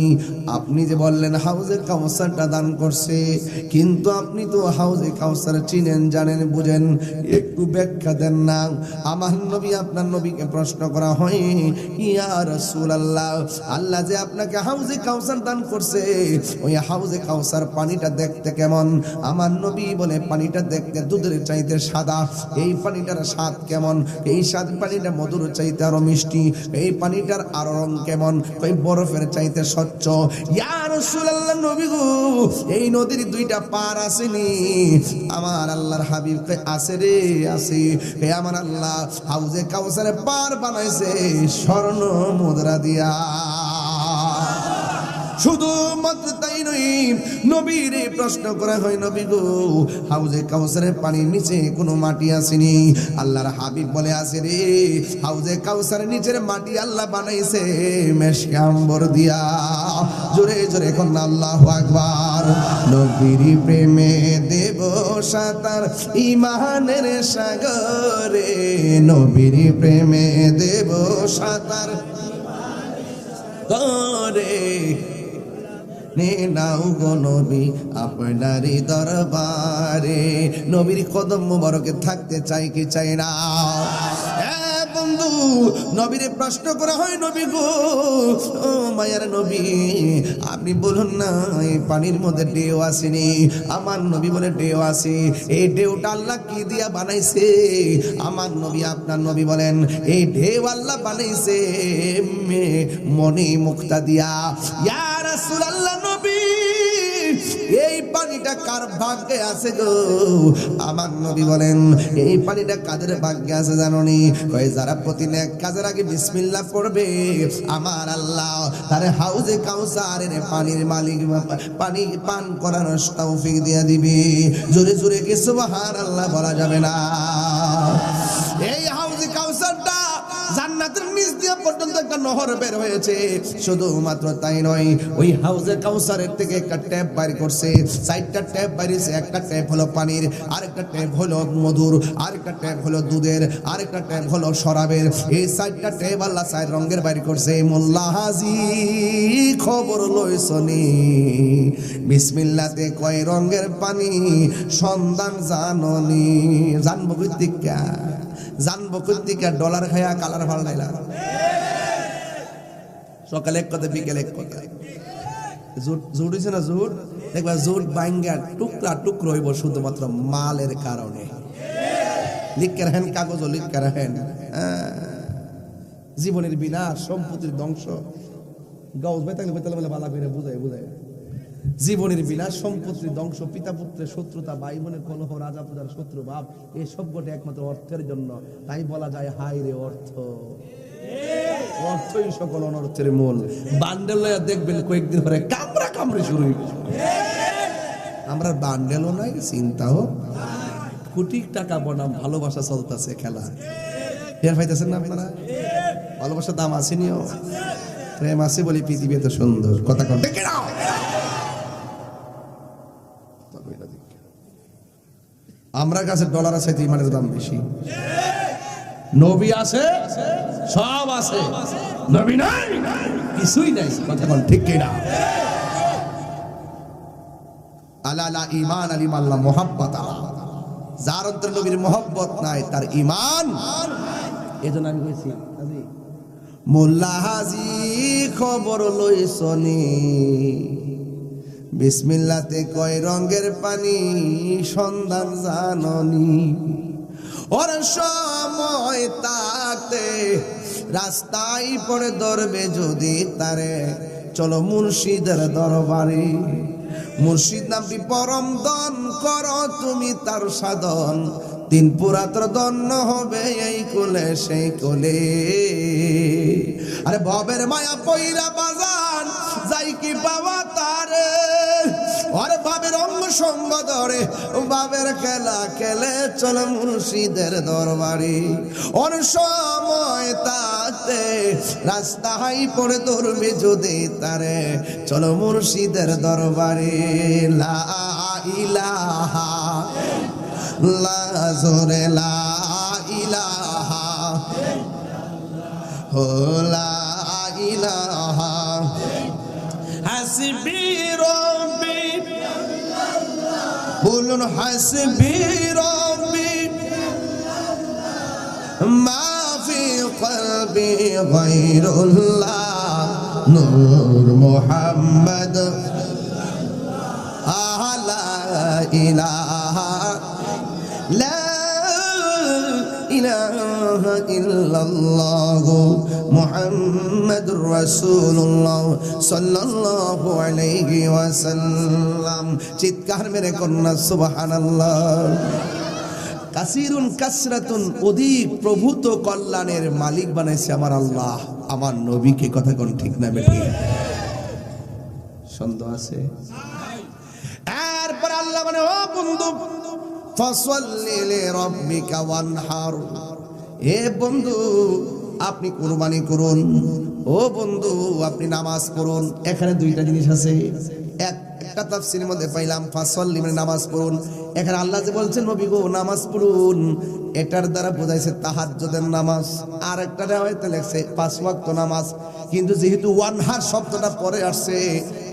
আপনি যে বললেন হাউজে কাউসারটা দান করছে, কিন্তু আপনি তো হাউজে কাউসার চিনেন জানেন বুঝেন, একটু ব্যাখ্যা দেন না। আমার নবী আপনার নবীকে প্রশ্ন করা হয়, ইয়া রাসূলুল্লাহ, আল্লাহ যে আপনাকে হাউজে কাউসার দান করছে, ওই হাউজে কাউসার পানিটা দেখতে কেমন? আমার নবী বলে পানিটা দেখতে দুধের চাইতে সাদা। এই পানিটার স্বাদ কেমন? এই স্বাদ পানিটা মধুর চাইতে আরো মিষ্টি। এই পানিটার আরো রং কেমন? ওই বরফের চাইতে স্বচ্ছ। ইয়া রাসূলুল্লাহ নবী গো, এই নদীর দুইটা পার আসেনি? আমার আল্লাহর হাবিব কয় আছে রে, আছে। আমার আল্লাহ হাউজে কাউসারে পার বানাইছে স্বর্ণ মুদ্রা দিয়া। শুধুমাত্র তাই নয়, নবীর প্রশ্ন করা হয়, নবী গো হাউজে কাউসারের পানির নিচে কোনো মাটি আসেনি? আল্লাহর হাবিব বলে আছে রে, হাউজে কাউসারের নিচের মাটি আল্লাহ বানাইছে মেশকে আম্বর দিয়া। জোরে জোরে এখন আল্লাহু আকবার। নবীর প্রেমে দেব সাঁতার ইমানের সাগরে, নবীর প্রেমে দেব সাঁতার করে নাও গো নবী আপনারই দরবারে। নবীর কদম মুবারকে থাকতে চাই কি চাই না? বন্ধু, নবীরে প্রশ্ন করা হয়, নবী গো ও মায়ার নবী, আপনি বলুন না এই পানির মধ্যে ঢেউ আসেনি? আমার নবী বলে ঢেউ আসে। এই ঢেউটা আল্লাহ কি দিয়া বানাইছে? আমার নবী আপনার নবী বলেন এই ঢেউ আল্লাহ বানাইছে মনি মুক্তা দিয়া। ইয়া রাসূলুল্লাহ নবী, এই পানিটা কার ভাগ্যে আছে গো? আমার নবী বলেন এই পানিটা কাদের ভাগ্যে আছে জানোনি? কই যারা প্রতিদিন এক কাজের আগে বিসমিল্লাহ পড়বে, আমার আল্লাহ তার হাউজে কাউসারের পানির মালিক পানি পান করার তৌফিক দিয়ে দিবে। জোরে জোরে কি সুবহানাল্লাহ বলা যাবে না? এই হাউজে কাউসারটা জান্নাতের নিচ দিয়ে পর্যন্ত একটা নহর বের হয়েছে। শুধুমাত্র তাই নয়, ওই হাউজে কাউসারের থেকে একটা ট্যাপ বাইর করছে, 4টা ট্যাপ বাইরেছে। একটা ট্যাপ হলো পানির, আরেকটা ট্যাপ হলো মধুর, আরেকটা ট্যাপ হলো দুধের, আরেকটা ট্যাপ হলো শরাবের। এই 4টা ট্যাপ আল্লাহ 4 রঙের বাইর করছে। মোল্লা হাজি খবর লইছনি, বিসমিল্লাতে কয় রঙের পানি সন্ধান জাননি? জানবো কইতিকা, জানবো কইতিকা ডলার খায়া কালার ফাল্টাইলা। সকালে এক কথা বিকেলে এক কথা। জুট হইছে না জুট? দেখবা জুট বাইঙ্গা টুকরা টুকরো হইব শুধুমাত্র মালের কারণে। লিখে রাখেন কাগজ, লিখে রাখেন জীবনের বিনাশ, সম্পত্তির ধ্বংস। গাউজ বেতালে বেতালে বলে বালা করে বুঝায় বুঝায়। জীবনের বিনাশ, সম্পত্তির ধ্বংস, পিতা পুত্রের শত্রুতা, ভাই বোনের কলহ, রাজা পূজার শত্রু ভাব, এই সব ঘটে একমাত্র অর্থের জন্য। তাই বলা যায় হাই রে অর্থ, অর্থই সকল অনর্থের মূল। বান্ডেল দেখবেন কয়েকদিন পরে কামড়া কামড়ি শুরু হইবে। আমরা বান্ডেলও নাই, চিন্তাও, কোটি টাকা বনাম ভালোবাসা চলতেছে খেলা। টের পাইতেছেন না আপনারা? ভালোবাসার দাম আসেনিও, প্রেম আছে বলে পৃথিবী এত সুন্দর। কথা কন ঠিক না? আমরা কাছে ডলার আছে, ইমানের দাম বেশি। নবী আছে, সব আছে, নবী নাই কিছুই নাই। কথা বল ঠিক কিনা? আলা ঈমান আলিমান লা মুহাব্বত, যার অন্তরে নবীর মুহাব্বত নাই তার ঈমান। এজন্য আমি কইছি মোল্লা হাজি খবর লইছনি, বিসমিল্লাতে কয় রঙের পানি সন্ধান জাননি? ওর সময় তাতে রাস্তায় পড়ে ধরবে যদি তারে, চলো মুর্শিদের দরবারে। মুর্শিদ নামটি পরম দন করো তুমি তার সাধন, 3 পুরাতর দন্য হবে এই কোলে সেই কোলে। আরে ভবের মায়া পইরা বাজান যাই কি পাওয়া তারে, আরে ভাবের অঙ্গ সঙ্গ ধরে ভাবের খেলা খেলে চল মুর্শিদের দরবারে। ওর সময় তাতে রাস্তায় পড়ে ধরবে যদি তারে, চলো মুর্শিদের দরবারে। লা ইলাহা লা জোরে লা ইলাহা লা ইলাহা হাসবি রব্বি বলুন হাসবি রব্বি মা ফি কলবি গায়রুল্লাহ নূর মুহাম্মদ লা ইলাহা লা ইলাহা ইল্লাল্লাহ মুহাম্মাদুর রাসূলুল্লাহ সাল্লাল্লাহু আলাইহি ওয়াসাল্লাম। চিৎকার মেরে কন্যা সুবহানাল্লাহ। কাসিরুন কাসরাতুন, অধিক প্রভূত কল্যাণের মালিক বানাইছে আমার আল্লাহ আমার নবীকে। কথা কোন ঠিক না বেঠিক? সন্দেহ আছে? এরপর আল্লাহ মানে ও বন্ধু ফাসাল্লি লিরাব্বিকা ওয়ানহার, এ বন্ধু আপনি কুরবানি করুন, ও বন্ধু আপনি নামাজ পড়ুন। এখানে দুইটা জিনিস আছে। একটা তাফসীরের মধ্যে পাইলাম ফাসাল্লি মানে নামাজ পড়ুন। এখানে আল্লাহ যে বলছেন নবী গো নামাজ পড়ুন, এটার দ্বারা বোঝাইছে তাহাজ্জুদের নামাজ। আর একটা রিওয়ায়াতে লেখছে 5 ওয়াক্ত নামাজ। কিন্তু যেহেতু ওয়ানহার শব্দটা পরে আসছে,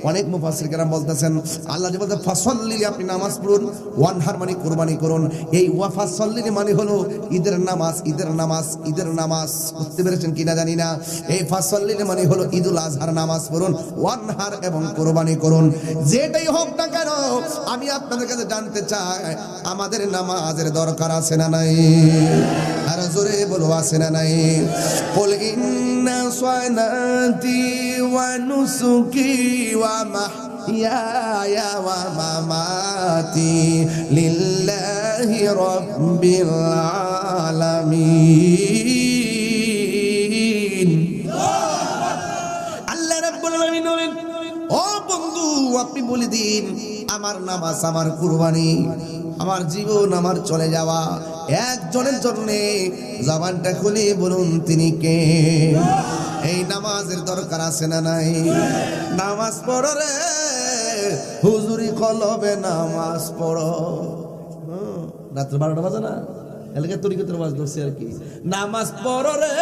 অনেক মুফাসসির কেরাম বলতেছেন আল্লাহ যে বলতে ফাসাল্লি আপনি নামাজ পড়ুন, ওয়ানহার মানে কুরবানি করুন। এই ওয়া ফাসাল্লি মানে হলো ঈদের নামাজ, ঈদের নামাজ, ঈদের নামাজ। বুঝতে পেরেছেন কিনা জানি না। এই ফাসাল্লি মানে হলো ঈদুল আজহার নামাজ পড়ুন, ওয়ানহার এবং কুরবানি করুন। যেটাই হোক না কেন আমি আপনাদের কাছে জানতে চাই আমাদের নামাজের দরকার আছে না নাই? আর জোরে বলো আছে না নাই? কুল ইন্না সালাতি ওয়া নুসুকি ওয়া মাহইয়ায়া ওয়া মামাতি লিল্লাহি রাব্বিল আলামিন। আল্লাহ রাব্বুল আলামিন বলেন ও বন্ধু আপনি বলে দিন আমার নামাজ, আমার কুরবানি, আমার জীবন, আমার চলে যাওয়া একজনের জন্য। জবানটা খুলে বলুন তিনি কে? এই নামাজের দরকার আছে না নাই? নামাজ পড়ো রে হুজুরি কলবে নামাজ পড়ো। রাত্র 12টা বাজে না, এলাকায় তরিকতের ওয়াজ ধরছে আর কি। নামাজ পড়ো রে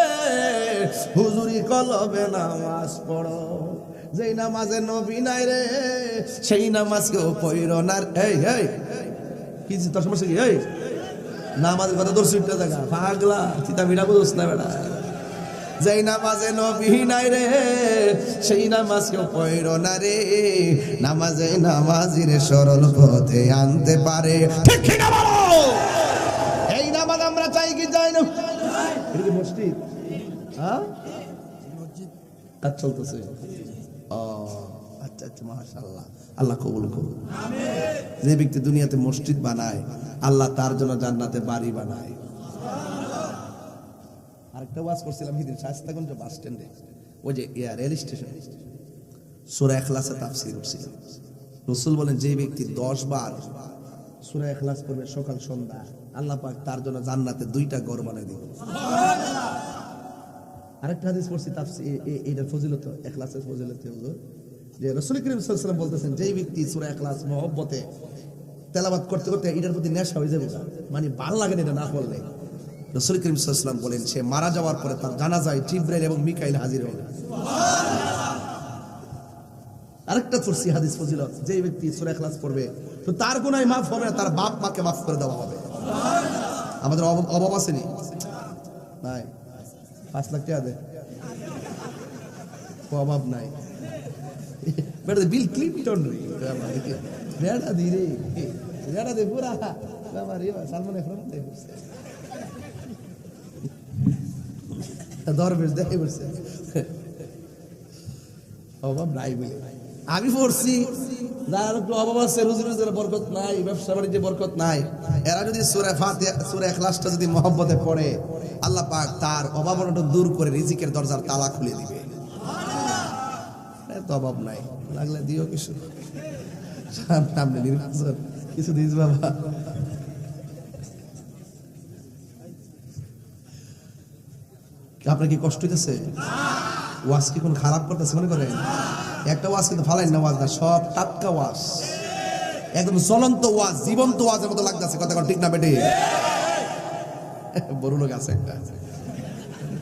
হুজুরি কলবে নামাজ পড়ো। যেই নামাজে নবী নাই রে সেই নামাজ কেউ পড়ো না। এই এই কি তোর সমস্যা কি? এই নামাজের কথা ধরছি একটা জায়গা পাগলা চিতা মিটা বুঝছ না বেটা। যেই নামাজে নবী নাই রে সেই নামাজ কেউ পড়ো না রে। নামাজে নামাজির সরল পথে আনতে পারে, ঠিক ঠিক বলো। এই নামাজ আমরা চাই কি চাই না? এটা কি মসজিদ? হ্যাঁ কাজ চলতেছে। ও আচ্ছা আচ্ছা মাশাআল্লাহ, আল্লাহ কবুল করুন। আমিন। যে ব্যক্তি দুনিয়াতে মসজিদ বানায় আল্লাহ তার জন্য জান্নাতে বাড়ি বানায়। আরেকটা ওয়াজ করছিলাম সেদিন শাস্তাগঞ্জ বাস স্ট্যান্ডে, ওই যে রেল স্টেশন, সূরা ইখলাসে তাফসীর করছিলাম। রাসূল বলেন যে ব্যক্তি 10 বার সূরা ইখলাস পড়বে সকাল সন্ধ্যা, আল্লাহ পাক তার জন্য জান্নাতে 2টা ঘর বানিয়ে দিবেন। সুবহানাল্লাহ। আরেকটা হাদিস পড়ছি তাফসীর এটার ফজিলত, ইখলাসের ফজিলত হুজুর যে রাসূল করিম সাল্লাল্লাহু আলাইহি ওয়াসাল্লাম বলতেছেন যেই ব্যক্তি সূরা ইখলাস মহব্বতে তেলাওয়াত করতে করতে এটার প্রতি নেশা হয়ে যাবে, মানে ভালো লাগে না এটা না পড়লে, রাসূল করিম সাল্লাল্লাহু আলাইহি ওয়াসাল্লাম বলেন সে মারা যাওয়ার পরে তার জানাজায় জিবরাইল এবং মিকাইল হাজির হবে। সুবহানাল্লাহ। আরেকটা পড়ছি হাদিস ফজিলত, যেই ব্যক্তি সূরা ইখলাস পড়বে তো তার গুনাহ মাফ হবে না, তার বাপ মাকে মাফ করে দেওয়া হবে। সুবহানাল্লাহ। আমাদের অভাব আছে নি? নাই। 5 লাখ টাকা দে, অভাব নাই। বেটা বিল ক্লিনটন রে বেটা ধীরে বেটা দে পুরা বাবা রে সালমান এফরান দে দরবেশ দেখে বলছে অভাব নাই বলে আমি পড়ছি। যার একটু অভাব আছে, রুজির বরকত নাই, ব্যবসা বাণিজ্যে বরকত নাই, এরা যদি সূরা ফাতিহা সূরা ইখলাসটা যদি মহব্বতে পড়ে আল্লাহ পাক তার অভাব দূর করে রিজিকের দরজার তালা খুলে দিবে। তো অভাব নাই, লাগলে দিও কিছু, সামনে নির্বাচন কিছু দিস বাবা। আপনার কি কষ্ট হইতেছে? ওয়াজ কি কোন খারাপ করতেছে মনে করেন? একটা ওয়াজ কিন্তু ফালাই না, ওয়াজ না, সব টাটকা ওয়াজ, একদম জ্বলন্ত ওয়াজ, জীবন্ত ওয়াজের মতো লাগতেছে। কথা ঠিক না বেটে? বড় লোক আছে একটা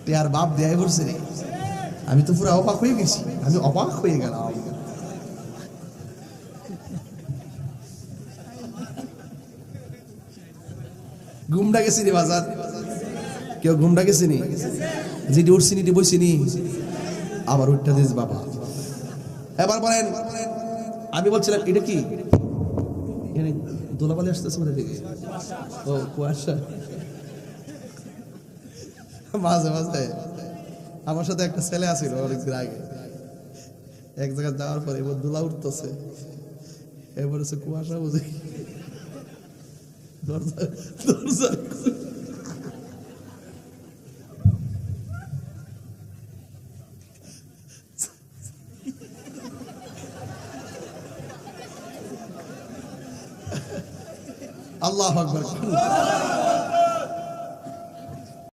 টিয়ার বাপ দেয় বলছে রে, আমি তো পুরো অবাক হয়ে গেছি, আমি অবাক হয়ে গেলাম। ঘুমটা গেছি রে বাজার, কেউ ঘুমটা গেছি নি, যেটি উঠছি নিটি বসি নি, আবার উঠটা দিস বাবা। এবার বলেন, আমি বলছিলাম এটা কি এখানে দোলাবালি আসতেছে কোথা থেকে? ও কুয়াশা। মাঝে মাঝে আমার সাথে একটা ছেলে আছিল অনেকদিন আগে, এক জায়গায় যাওয়ার পরে এবার দোলা উঠতেছে, এবার হচ্ছে কুয়াশা বুঝে দরজা দরজা আল্লাহু আকবার।